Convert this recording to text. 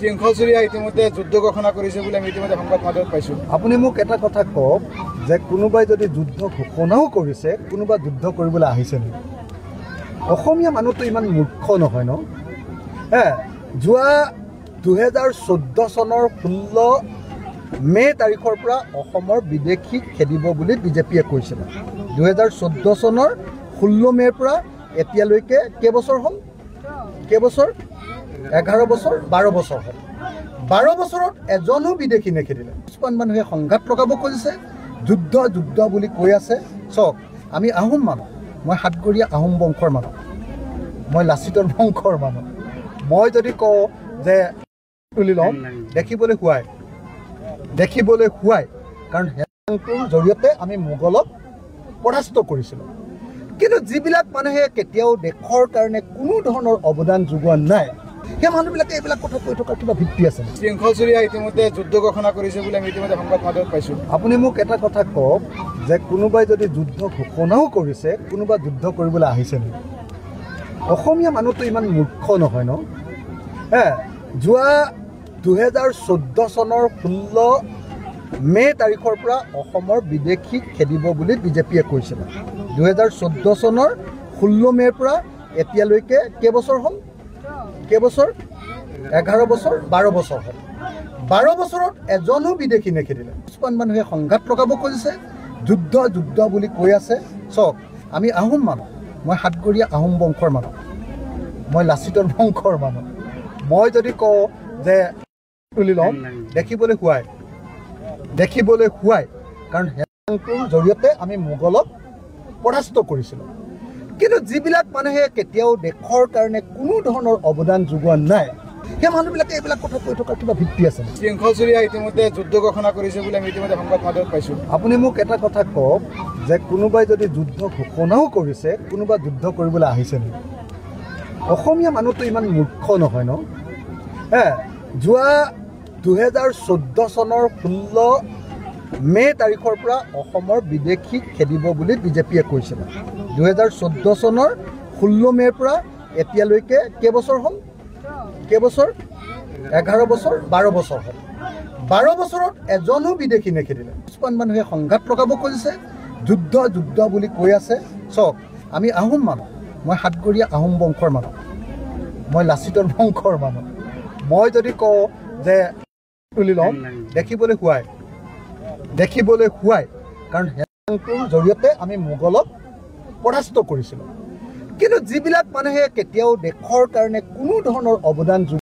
শৃংখল চুৰিয়া ইতিমধ্যে যুদ্ধ ঘোষণা কৰিছে বুলি আমি ইতিমধ্যে সংবাদ মাধ্যমত পাইছোঁ। আপুনি মোক এটা কথা কওক যে কোনোবাই যদি যুদ্ধ ঘোষণাও কৰিছে, কোনোবা যুদ্ধ কৰিবলৈ আহিছে নেকি? অসমীয়া মানুহটো ইমান মূৰ্খ নহয় ন? যোৱা 2014 চনৰ 16 মে তাৰিখৰ পৰা অসমৰ বিদেশীক খেদিব বুলি বিজেপিয়ে কৈছিলে। 2014 চনৰ 16 মেৰ পৰা এতিয়ালৈকে কেইবছৰ হ'ল? 11 বছৰ 12 বছৰ হ'ল। 12 বছৰত এজনো বিদেশী নেখেদিলে। কিছুমান মানুহে সংঘাত লগাব খুজিছে, যুদ্ধ যুদ্ধ বুলি কৈ আছে। চাওক, আমি আহোম মানুহ, মই সাতগৰীয়া আহোম বংশৰ মানুহ, মই লাচিতৰ বংশৰ মানুহ। মই যদি কওঁ যে তুলি ল'ম, দেখিবলৈ শুৱাই, কাৰণ হেংটোৰ জৰিয়তে আমি মোগলক পৰাস্ত কৰিছিলোঁ। কিন্তু যিবিলাক মানুহে কেতিয়াও দেশৰ কাৰণে কোনো ধৰণৰ অৱদান যোগোৱা নাই, সেই মানুহবিলাকে এইবিলাক কথা কৈ থকাৰ কিবা ভিত্তি আছে। শৃংখল চুৰিয়া ইতিমধ্যে যুদ্ধ ঘোষণা কৰিছে বুলি আমি ইতিমধ্যে সংবাদ মাধ্যমত পাইছোঁ। আপুনি মোক এটা কথা কওক যে কোনোবাই যদি যুদ্ধ ঘোষণাও কৰিছে, কোনোবা যুদ্ধ কৰিবলৈ আহিছে নেকি? অসমীয়া মানুহটো ইমান মূৰ্খ নহয় ন? যোৱা 2014 চনৰ 16 মে তাৰিখৰ পৰা অসমৰ বিদেশীক খেদিব বুলি বিজেপিয়ে কৈছিলে। 2014 চনৰ 16 মেৰ পৰা এতিয়ালৈকে কেইবছৰ হ'ল? 11 বছৰ 12 বছৰ হ'ল। 12 বছৰত এজনো বিদেশী নেখেদিলে। কিছুমান মানুহে সংঘাত লগাব খুজিছে, যুদ্ধ যুদ্ধ বুলি কৈ আছে। চাওক, আমি আহোম মানুহ, মই সাতগৰীয়া আহোম বংশৰ মানুহ, মই লাচিতৰ বংশৰ মানুহ। মই যদি কওঁ যে তুলি ল'ম, দেখিবলৈ শুৱাই, কাৰণ হেংটোৰ জৰিয়তে আমি মোগলক পৰাস্ত কৰিছিলোঁ। কিন্তু যিবিলাক মানুহে কেতিয়াও দেশৰ কাৰণে কোনো ধৰণৰ অৱদান যোগোৱা নাই, সেই মানুহবিলাকে এইবিলাক কথা কৈ থকাৰ কিবা ভিত্তি আছে। শৃংখল চুৰিয়া ইতিমধ্যে যুদ্ধ ঘোষণা কৰিছে বুলি আমি ইতিমধ্যে সংবাদ মাধ্যমত পাইছোঁ। আপুনি মোক এটা কথা কওক যে কোনোবাই যদি যুদ্ধ ঘোষণাও কৰিছে, কোনোবা যুদ্ধ কৰিবলৈ আহিছে নেকি? অসমীয়া মানুহটো ইমান মূৰ্খ নহয় ন? যোৱা 2014 চনৰ 16 মে তাৰিখৰ পৰা অসমৰ বিদেশীক খেদিব বুলি বিজেপিয়ে কৈছিলে। 2014 চনৰ 16 মেৰ পৰা এতিয়ালৈকে কেইবছৰ হ'ল? 11 বছৰ 12 বছৰ হ'ল। 12 বছৰত এজনো বিদেশী নেখেদিলে। কিছুমান মানুহে সংঘাত লগাব খুজিছে, যুদ্ধ যুদ্ধ বুলি কৈ আছে। চাওক, আমি আহোম মানুহ, মই সাতগৰীয়া আহোম বংশৰ মানুহ, মই লাচিতৰ বংশৰ মানুহ। মই যদি কওঁ যে তুলি ল'ম, দেখিবলৈ শুৱাই, কাৰণ হেংটোৰ জৰিয়তে আমি মোগলক পৰাস্ত কৰিছিলোঁ। কিন্তু যিবিলাক মানুহে কেতিয়াও দেশৰ কাৰণে কোনো ধৰণৰ অৱদান